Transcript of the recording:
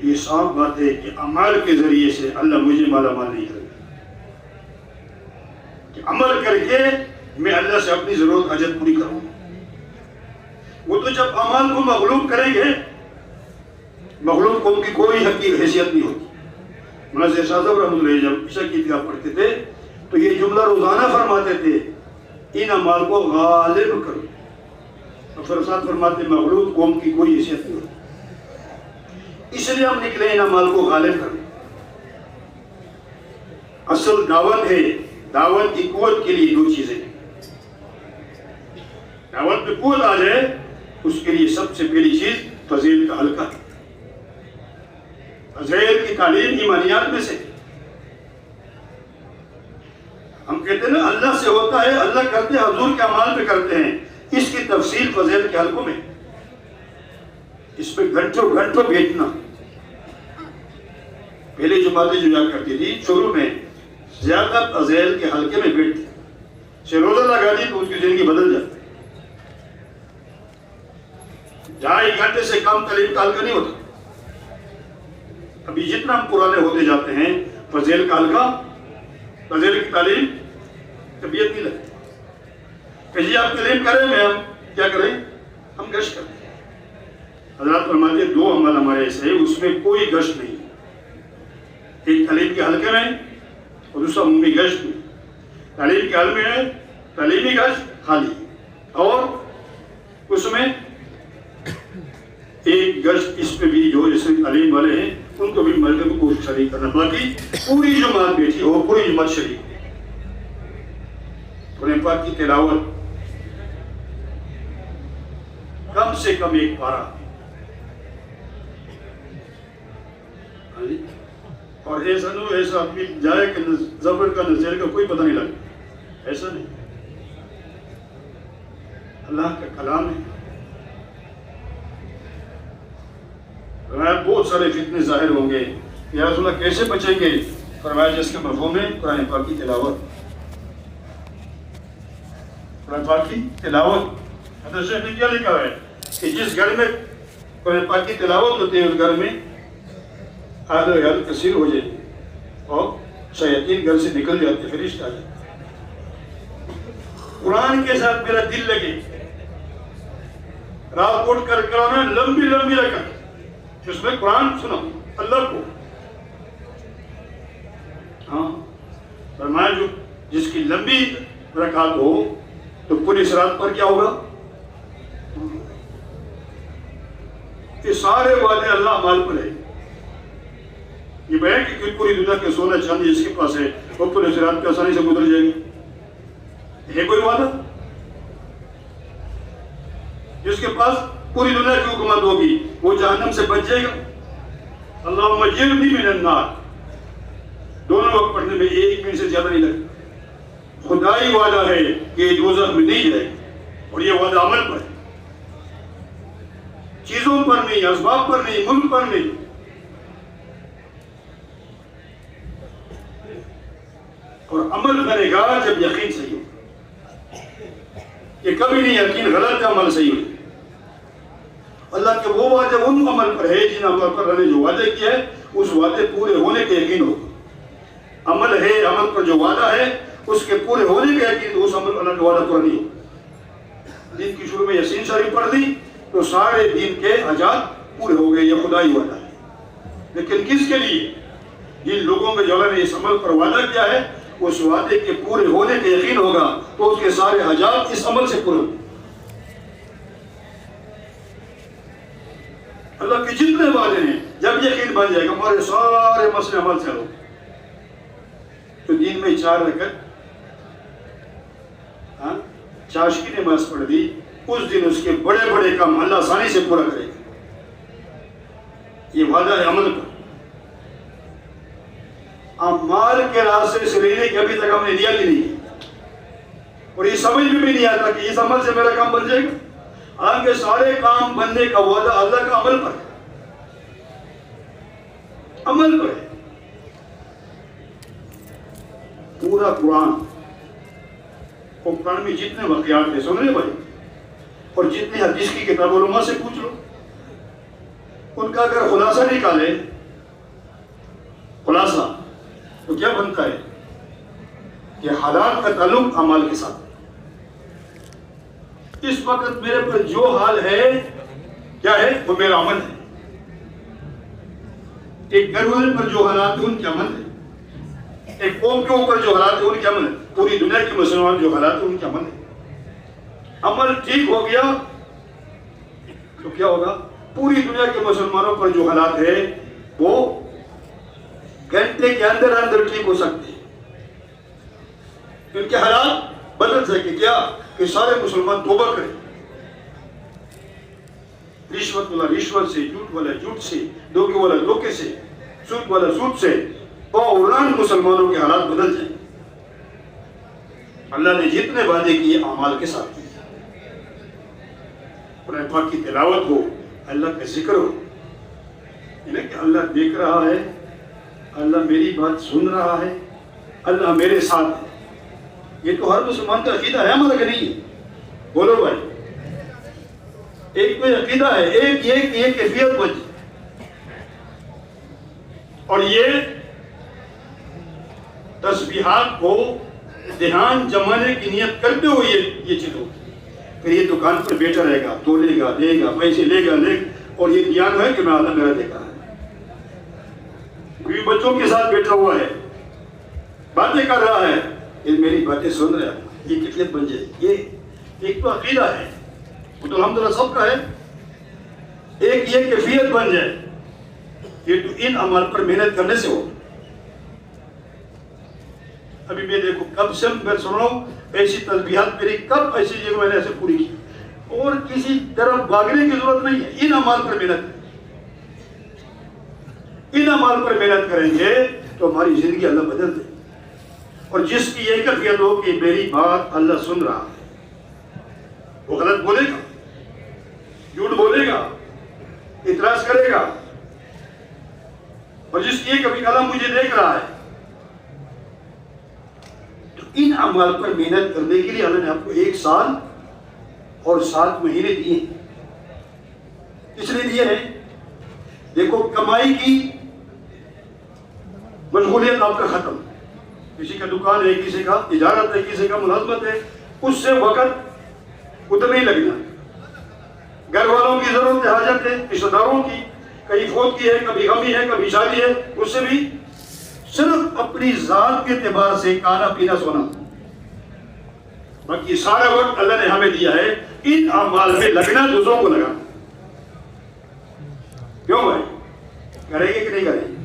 یہ صاف بات ہے کہ عمل کے ذریعے سے اللہ مجھے مالا مال نہیں کرے گا، کہ عمل کر کے میں اللہ سے اپنی ضرورت حاجت پوری کروں گا۔ وہ تو جب عمل کو مغلوب کریں گے، مغلوب قوم کی کوئی حیثیت نہیں ہوتی۔ مولانا شاہ صاحب رحمۃ اللہ جب عشاء کی عیدگاہ پڑھتے تھے تو یہ جملہ روزانہ فرماتے تھے، ان اعمال کو غالب کرو، اور پھر ساتھ فرماتے مغلوب قوم کی کوئی حیثیت نہیں ہوتی، اس لیے ہم نکلے ان اعمال کو غالب کرنے۔ اصل دعوت ہے، دعوت کی قوت کے لیے دو چیزیں ہیں۔ دعوت میں قوت آ جائے اس کے لیے سب سے پہلی چیز فضیل کا حلقہ ہے۔ فضیل کی تعلیم ایمانیات میں سے، ہم کہتے ہیں نا اللہ سے ہوتا ہے، اللہ کرتے ہیں، حضور کے اعمال پہ کرتے ہیں، اس کی تفصیل فضیل کے حلقوں میں، اس پہ گھنٹوں گھنٹوں بیٹھنا۔ پہلے جو باتیں جو جا کرتی تھی شروع میں زیادہ فضیل کے حلقے میں بیٹھتے سے روزہ لگا دی تو اس کی زندگی بدل جاتی۔ 2.5 گھنٹے سے کم تعلیم کا حلقہ نہیں ہوتا۔ ابھی جتنا ہم پرانے ہوتے جاتے ہیں فضیل کا حلقہ، فضیل کی تعلیم طبیعت نہیں لگتی کہ جی آپ تعلیم کریں میں ہم کیا کریں، ہم گشت کرتے ہیں۔ حضرات فرماتے ہیں 2 عمل ہمارے ایسے ہیں اس میں کوئی گشت نہیں، ایک تعلیم کے حلقے میں اور دوسرا عمومی گشت میں۔ تعلیم کے حلقے میں تعلیمی گشت خالی، اور اس میں ایک گشت اس پہ بھی جو جیسے تعلیم والے ہیں ان کو بھی ملکے کو کوشش شریک کرنا، باقی پوری جماعت بیٹھی اور پوری جماعت شریک ہو۔ قرآن پاک کی تلاوت کم سے کم 1 پارہ، اور ایسا نہ ایسا آدمی جائے کہ زبر کا نزیر کا کوئی پتہ نہیں لگتا، ایسا نہیں، اللہ کا کلام ہے۔ بہت سارے فتنے ظاہر ہوں گے، یا رسول اللہ کیسے بچیں گے؟ فرمایا جس کے مفہوم ہے قرآن پاک کی تلاوت، قرآن پاک کی تلاوت۔ حضرت شیخ نے کیا لکھا ہے کہ جس گھر میں قرآن پاک کی تلاوت ہوتی ہے اس گھر میں اہل و عیال کثیر ہو جائے اور شیاطین گھر سے نکل جاتے، فرشتے آ جاتے۔ قرآن کے ساتھ میرا دل لگے، رات اٹھ کر کرانا لمبی لمبی رکعت جس میں قرآن سنا اللہ کو، ہاں فرمایا جو جس کی لمبی رکعت ہو تو پوری رات پر کیا ہوگا؟ یہ سارے وعدے اللہ مال پر ہے۔ یہ بیان کہ پوری دنیا کے سونا چاندی جس کے پاس ہے وہ پوری رات پہ آسانی سے گزر جائے گی، ہے کوئی وعدہ؟ جس کے پاس پوری دنیا کی حکومت ہوگی وہ جہنم سے بچ جائے گا؟ اللہم اجرنی من النار، دونوں وقت پڑھنے میں 1 منٹ سے زیادہ نہیں لگتا۔ خدائی وعدہ ہے کہ دوزخ میں نہیں جائے گا، اور یہ وعدہ عمل پر ہے، چیزوں پر نہیں، اسباب پر نہیں، ملک پر نہیں۔ اور عمل کرے گا جب یقین صحیح ہو، یہ کبھی نہیں یقین غلط ہے، عمل صحیح ہو۔ اللہ کے وہ وعدے ان عمل پر ہے جن عمل پر اللہ نے جو وعدے کیا ہے اس وعدے پورے ہونے کے یقین ہوگا۔ عمل ہے، عمل پر جو وعدہ ہے اس کے پورے ہونے کا یقین، اس عمل اللہ کا وعدہ پورا نہیں ہوگا۔ دین کی شروع میں یاسین شریف پڑھ دی تو سارے دین کے حاجات پورے ہو گئے، یہ خدائی وعدہ ہے۔ لیکن کس کے لیے؟ جن لوگوں میں جو اللہ نے اس عمل پر وعدہ کیا ہے اس وعدے کے پورے ہونے کا یقین ہوگا تو اس کے سارے حاجات اس عمل سے پورے ہوں۔ اللہ کے جتنے وعدے ہیں جب یقین بن جائے گا ہمارے سارے مسئلے عمل سے حل ہو۔ تو دین میں 4 رکعت چاش کی نماز پڑھ دی، اس دن اس کے بڑے بڑے کام اللہ آسانی سے پورا کرے گا۔ یہ وعدہ ہے عمل پر۔ اعمال کے راستے سے لینے کی ابھی تک ہم نے نیت ہی نہیں کی، اور یہ سمجھ میں بھی نہیں آتا کہ اس عمل سے میرا کام بن جائے گا۔ آگے سارے کام بننے کا وعدہ اللہ کا عمل پر ہے، عمل پر ہے۔ پورا قرآن اور قرآن میں جتنے واقعات ہیں سن لے بھائی، اور جتنے حدیث کی کتاب علماء سے پوچھ لو، ان کا اگر خلاصہ نکالے خلاصہ تو کیا بنتا ہے کہ حالات کا تعلق اعمال کے ساتھ. اس وقت میرے پر جو حال ہے کیا ہے وہ میرا عمل ہے. ایک گھر والے پر جو حالات ہیں ان کے عمل ہے. ایک قوم کے اوپر جو حالات ہیں ان کے عمل ہے. پوری دنیا کے مسلمان جو حالات ہیں ان کے عمل ہے. عمل ٹھیک ہو گیا تو کیا ہوگا؟ پوری دنیا کے مسلمانوں پر جو حالات ہیں وہ گھنٹے کے اندر اندر ٹھیک ہو سکتے ہیں. ان کے حالات بدل سکے کیا کہ سارے مسلمان توبہ کریں. رشوت والا رشوت سے، جھوٹ والا جھوٹ سے، دھوکے والا دھوکے سے، سود والا سود سے فوراً مسلمانوں کے حالات بدل جائیں. اللہ نے جتنے وعدے کیے اعمال کے ساتھ کیے. قرآن پاک کی تلاوت ہو، اللہ کا ذکر ہو، یعنی کہ اللہ دیکھ رہا ہے، اللہ میری بات سن رہا ہے، اللہ میرے ساتھ ہے. یہ تو ہر مسلمان کا عقیدہ ہے، ہمارا کہ نہیں ہے؟ بولو بھائی. ایک تو عقیدہ ہے، ایک یہ کیفیت بچ. اور یہ تسبیحات کو دھیان جمانے کی نیت کرتے ہوئے یہ چیز ہوگی. پھر یہ دکان پر بیٹھا رہے گا، تولے گا، دے گا، پیسے لے گا اور یہ دھیان ہے کہ میں اللہ میرا دیکھ رہا ہے. کوئی بچوں کے ساتھ بیٹھا ہوا ہے، باتیں کر رہا ہے، یہ میری باتیں سن رہا ہے. یہ کیفیت بن جائے. یہ ایک تو عقیدہ ہے، وہ تو الحمدللہ سب کا ہے. ایک یہ کیفیت بن جائے. یہ تو ان عمل پر محنت کرنے سے ہو. ابھی میں دیکھو کب سے میں سن رہا ہوں ایسی تسبیحات میری کب ایسی جگہ میں نے ایسے پوری کی. اور کسی طرف بھاگنے کی ضرورت نہیں ہے. ان عمل پر محنت، ان عمل پر محنت کریں گے تو ہماری زندگی اللہ بدل دے. اور جس کی یہ کیفیت ہو کہ میری بات اللہ سن رہا ہے، وہ غلط بولے گا، جھوٹ بولے گا، اعتراض کرے گا. اور جس کی یہ کبھی اللہ مجھے دیکھ رہا ہے. تو ان اعمال پر محنت کرنے کے لیے اللہ نے آپ کو 1 سال اور 7 مہینے دیے. اس لیے دیے ہیں دیکھو کمائی کی مشغولیت آپ کا ختم. کسی کا دکان ہے، کسی کا تجارت ہے، کسی کا ملازمت ہے، اس سے وقت ادھر نہیں لگنا. گھر والوں کی ضرورت ہے، حاجت ہے، رشتہ داروں کی، کہیں فوت کی ہے، کبھی غمی ہے، کبھی شادی ہے، اس سے بھی صرف اپنی ذات کے اعتبار سے کھانا پینا سونا. باقی سارا وقت اللہ نے ہمیں دیا ہے ان اعمال میں لگنا، دوسروں کو لگانا. کیوں بھائی؟ کریں گے کہ نہیں کریں گے؟